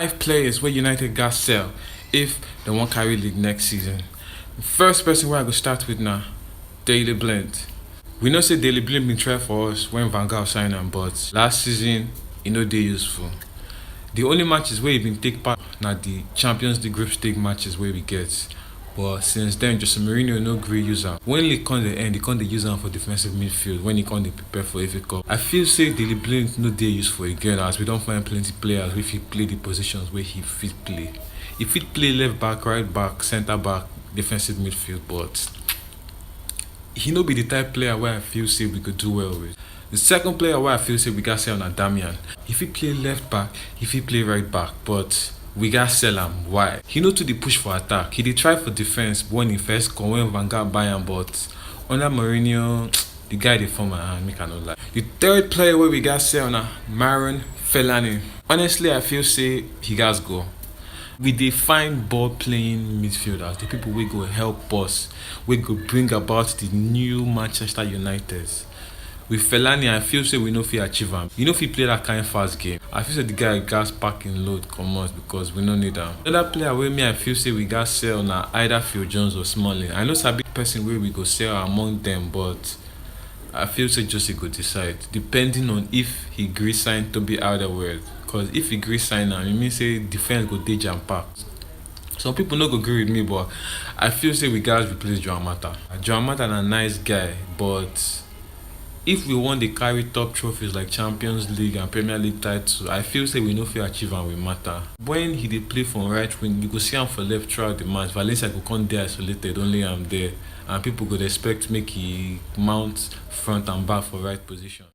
5 players where United got sell if they won't carry league next season. The first person where I go start with now, Daley Blind. We know say Daley Blind been try for us when Van Gaal signed him, but last season he no dey useful. The only matches where he been take part na the Champions League group stage matches where we get. But since then, Jose Mourinho no gree use am. When he come the end, he come dey use am for defensive midfield when he come dey prepare for FA Cup. I feel say Daley Blind no dey useful again as we don't find plenty players wey fit play the positions where he fit play. He fit play left back, right back, centre back, defensive midfield, but he no be the type player where I feel say we could do well with. The second player where I feel say we got sell na Damian. He fit play left back, he fit play right back, but we got sell him. Why? He no too dey push for attack. He dey try for defense when he first come when Van Gaal buy him, but under Mourinho, the guy dey form my hand, make I no lie. The third player where we got sell na Marouane Fellaini. Honestly, I feel say he got go. We dey find ball playing midfielders, the people wey go help us, wey go bring about the new Manchester United. With Fellaini, I feel say we no fit achieve am. You no fit play that kind fast game. I feel say the guy gas packing load comot because we no need am. Another player wey me I feel say we gas sell na either Phil Jones or Smalling. I know sabi person wey we go sell among them, but I feel say Jose go decide depending on if he gree sign Toby Alderweireld. Because if he gree sign am, e mean say defense go dey jam packed. Some people no go agree with me, but I feel say we gats replace Joan Mata. Joan Mata na nice guy, but if we want to carry top trophies like Champions League and Premier League titles, I feel say we no fit achieve am with Mata. When he dey play from right wing, you go see am for left throughout the match. Valencia go come dey isolated, only am there, and people go dey expect make he mount front and back for right position.